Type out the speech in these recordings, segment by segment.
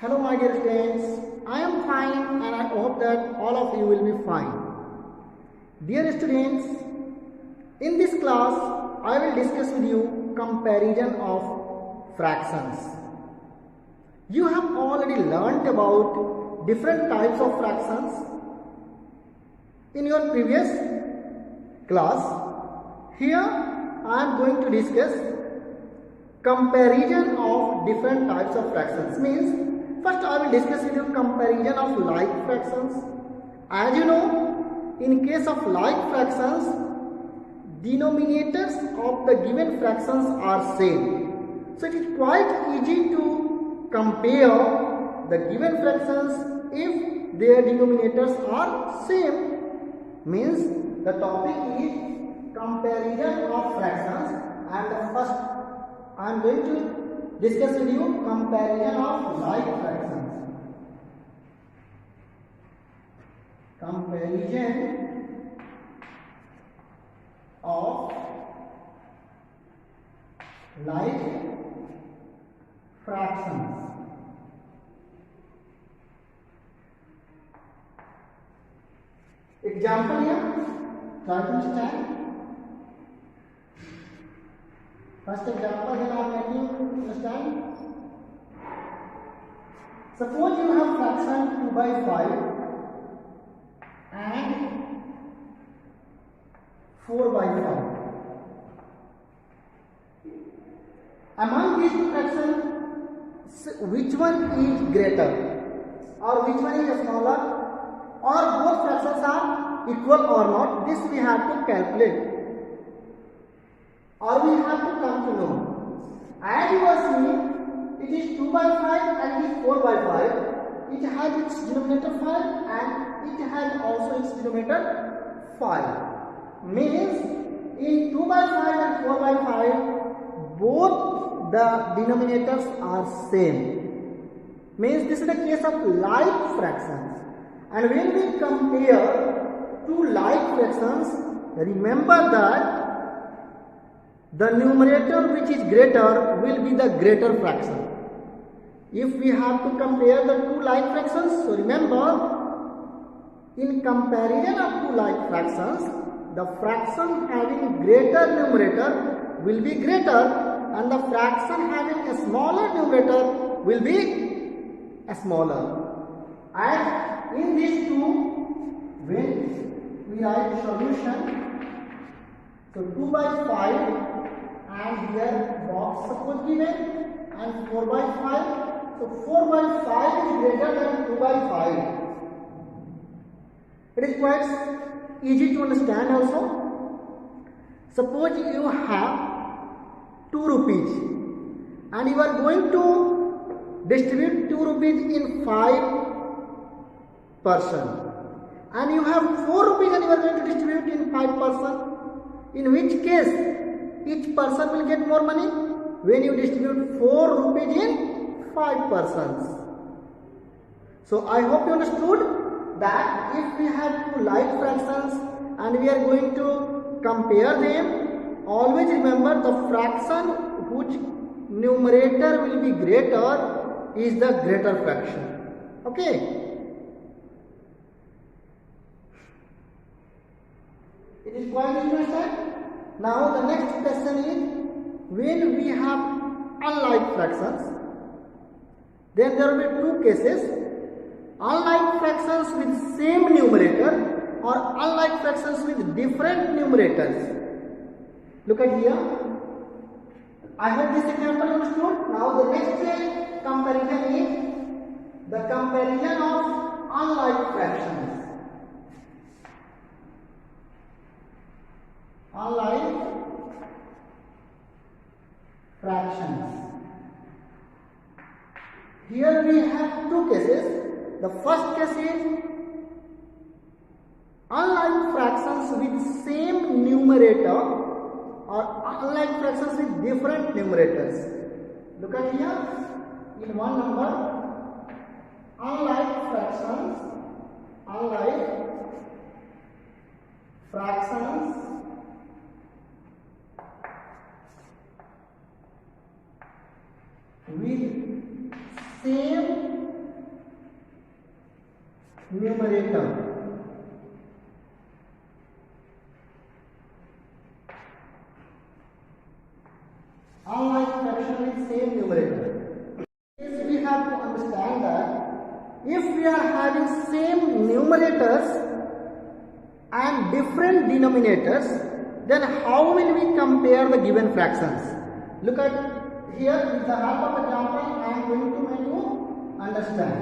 Hello my dear students, I am fine and I hope that all of you will be fine. Dear students, in this class I will discuss with you comparison of fractions. You have already learnt about different types of fractions in your previous class. Here I am going to discuss comparison of different types of fractions. Means first I will discuss with you comparison of like fractions. As you know, in case of like fractions, denominators of the given fractions are same. So it is quite easy to compare the given fractions if their denominators are same. Means the topic is comparison of fractions, and the first I am going to discuss with you comparison of like fractions. Comparison of like fractions. Example here, try to understand. First example here I am making, understand. Suppose you have fraction 2 by 5 and 4 by 5. Among these two fractions, which one is greater or which one is smaller, or both fractions are equal or not? This we have to calculate, or we have to come to know. As you are seeing, it is 2 by 5 and it is 4 by 5. It has its denominator 5 and it has also its denominator 5. Means in 2 by 5 and 4 by 5, both the denominators are same. Means this is the case of like fractions. And when we compare two like fractions, remember that the numerator which is greater will be the greater fraction. If we have to compare the two like fractions, so remember, in comparison of two like fractions, the fraction having greater numerator will be greater and the fraction having a smaller numerator will be a smaller. And in these two, when we write solution, so 2 by 5 and here box suppose given and 4 by 5. So 4 by 5 is greater than 2 by 5. It is quite easy to understand also. Suppose you have 2 rupees and you are going to distribute 2 rupees in 5 person, and you have 4 rupees and you are going to distribute in 5 person. In which case each person will get more money? When you distribute 4 rupees in 5 persons. So I hope you understood that if we have two like fractions and we are going to compare them, always remember the fraction whose numerator will be greater is the greater fraction. Okay. It is quite interesting. Now the next question is, when we have unlike fractions, then there will be two cases. Unlike fractions with same numerator or unlike fractions with different numerators. Look at here. I hope this example you understood. Now the next comparison is the comparison of unlike fractions. Unlike fractions. Here we have two cases. The first case is unlike fractions with same numerator or unlike fractions with different numerators. Look at here. In one number, unlike fractions with same numerator. Unlike fraction with same numerator. Yes, we have to understand that if we are having same numerators and different denominators, then how will we compare the given fractions? Look at here, with the help of example, I am going to make you understand.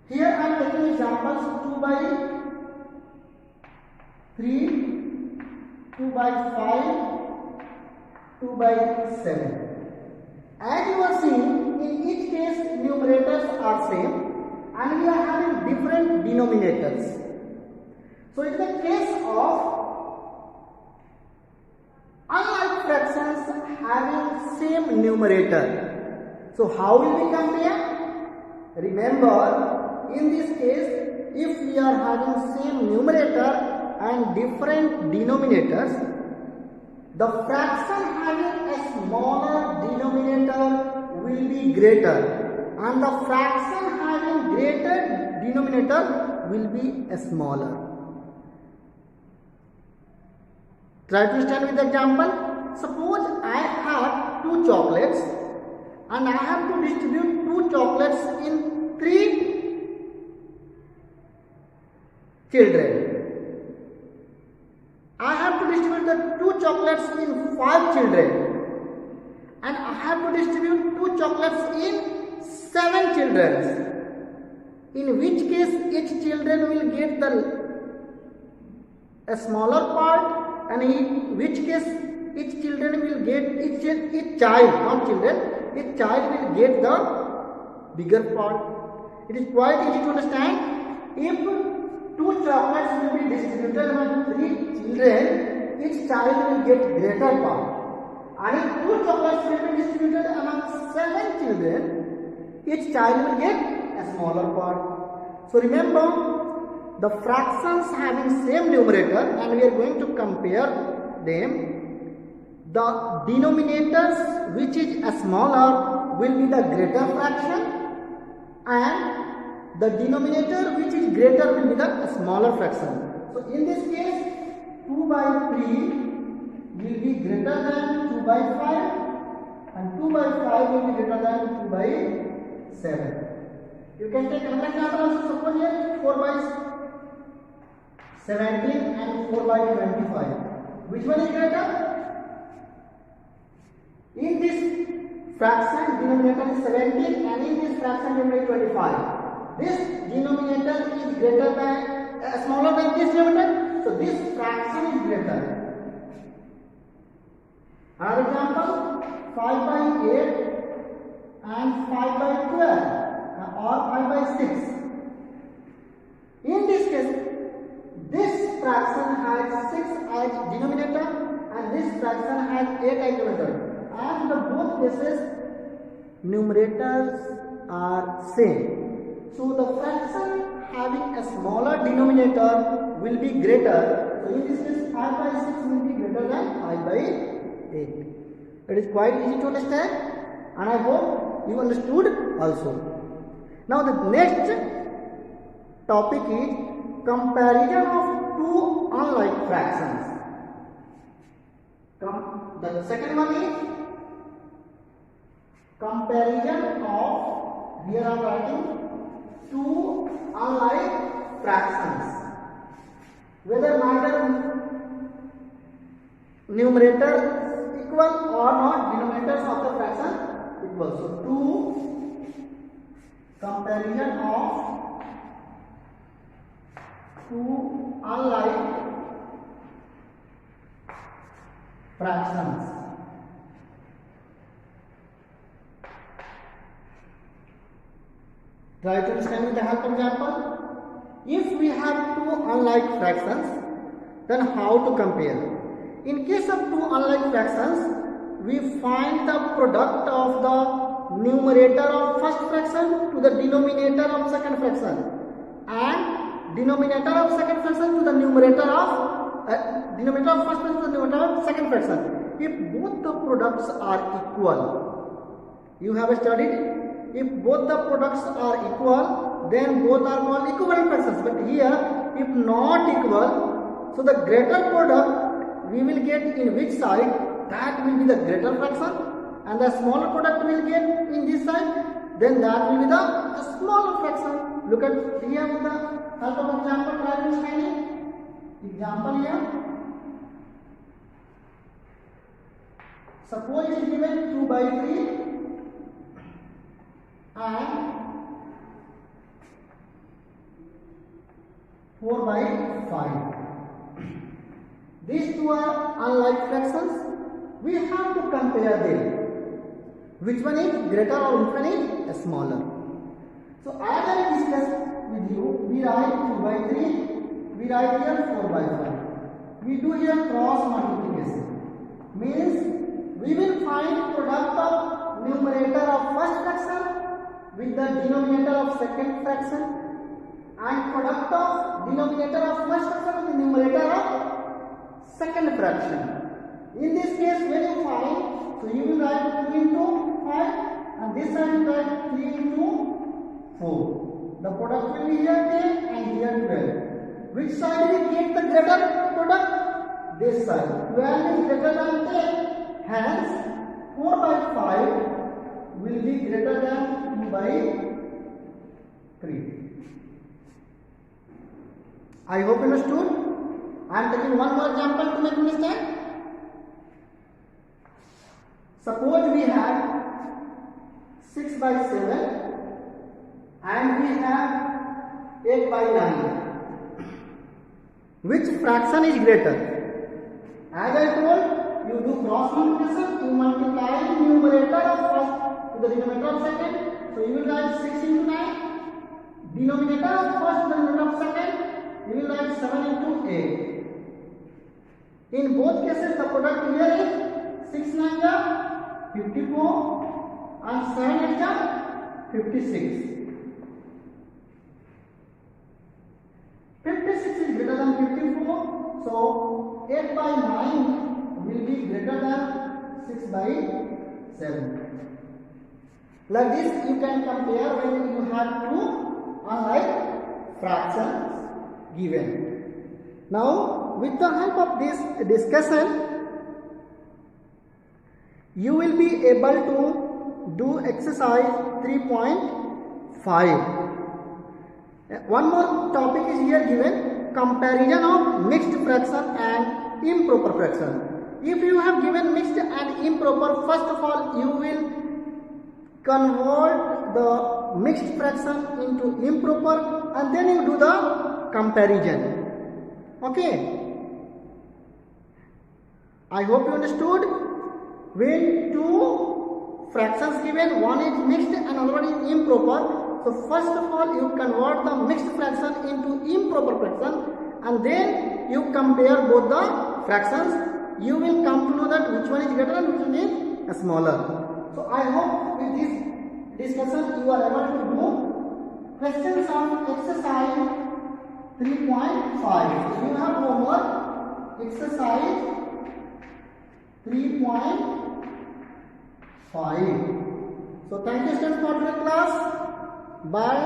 Here I am taking examples 2 by 3, 2 by 5, 2 by 7. As you are seeing, in each case numerators are same and we are having different denominators. So in the case of unlike fractions having same numerator, so how will we compare? Remember, in this case, if we are having same numerator and different denominators, the fraction having a smaller denominator will be greater and the fraction having greater denominator will be smaller. Try to understand with the example. Suppose I have 2 chocolates and I have to distribute 2 chocolates in 3 children. I have to distribute the 2 chocolates in 5 children and I have to distribute 2 chocolates in 7 children. In which case each children will get a smaller part, and in which case each children will get each child, not children, each child will get the bigger part. It is quite easy to understand. If 2 chocolates will be distributed among 3 children, each child will get greater part. And if 2 chocolates will be distributed among 7 children, each child will get a smaller part. So remember, the fractions having same numerator and we are going to compare them. The denominators which is a smaller will be the greater fraction and the denominator which is greater will be the smaller fraction. So in this case 2 by 3 will be greater than 2 by 5 and 2 by 5 will be greater than 2 by 7. You can take another example also. Suppose here 4 by 17 and 4 by 25. Which one is greater? In this fraction denominator is 17 and in this fraction denominator 25. This denominator is greater than smaller than this denominator, so this fraction is greater. Another example, 5 by 8 and 5 by 12 or 5 by 6. In this case, this fraction has 6 as denominator and this fraction has 8 as numerator. And the both cases numerators are same. So the fraction having a smaller denominator will be greater. So in this case 5 by 6 will be greater than 5 by 8. It is quite easy to understand and I hope you understood also. Now the next topic is comparison of 2 unlike fractions. The second one is comparison of, here I am writing 2 unlike fractions, whether neither numerator equal or not, denominators of the fraction equal. So 2 comparison of 2 unlike fractions. Try to understand with the help of example. If we have 2 unlike fractions, then how to compare? In case of 2 unlike fractions, we find the product of the numerator of first fraction to the denominator of second fraction and denominator of second fraction to the numerator of denominator of first fraction to the numerator of second fraction. If both the products are equal, you have studied if both the products are equal, then both are called equivalent fractions. But here, if not equal, so the greater product we will get in which side, that will be the greater fraction, and the smaller product we will get in this side, then that will be the smaller fraction. Look at here with the help of example, try to explain it. Example here. Suppose it is given 2 by 3 and 4 by 5. These two are unlike fractions. We have to compare them. Which one is greater or which one is smaller? So as I discussed with you, we write 2 by 3, we write here 4 by 5. We do here cross multiplication. Means we will find product of numerator of first fraction with the denominator of second fraction and product of denominator of first fraction with the numerator of second fraction. In this case, when you find, so you will write 2 into 5 and this side you will write 3 into 4. The product will be here 10 and here 12. Which side will get the greater product? This side. 12 is greater than 10. Hence, 4 by 5 will be greater than 2 by 3. I hope you understood. I am taking one more example to make you understand. Suppose we have 6 by 7 and we have 8 by 9. Which fraction is greater? As I told, you do cross multiplication, you multiply the numerator of first to the denominator of second. So you will write 6 into 9. Denominator of first to the denominator of second, you will write 7 into 8. In both cases, the product here is 6 9 are 54 and 7 8 are 56. 56 is greater than 54. So 8 by 9 will be greater than 6 by 7. Like this, you can compare when you have two unlike fractions given. Now, with the help of this discussion, you will be able to do exercise 3.5. One more topic is here given, comparison of mixed fraction and improper fraction. If you have given mixed and improper, first of all you will convert the mixed fraction into improper and then you do the comparison. Okay. I hope you understood. When two fractions given, one is mixed and another is improper. So first of all you convert the mixed fraction into improper fraction and then you compare both the fractions. You will come to know that which one is greater and which one is smaller. So I hope with this discussion you are able to do questions of exercise 3.5. You have homework exercise 3.5. So thank you students for the class. Bye.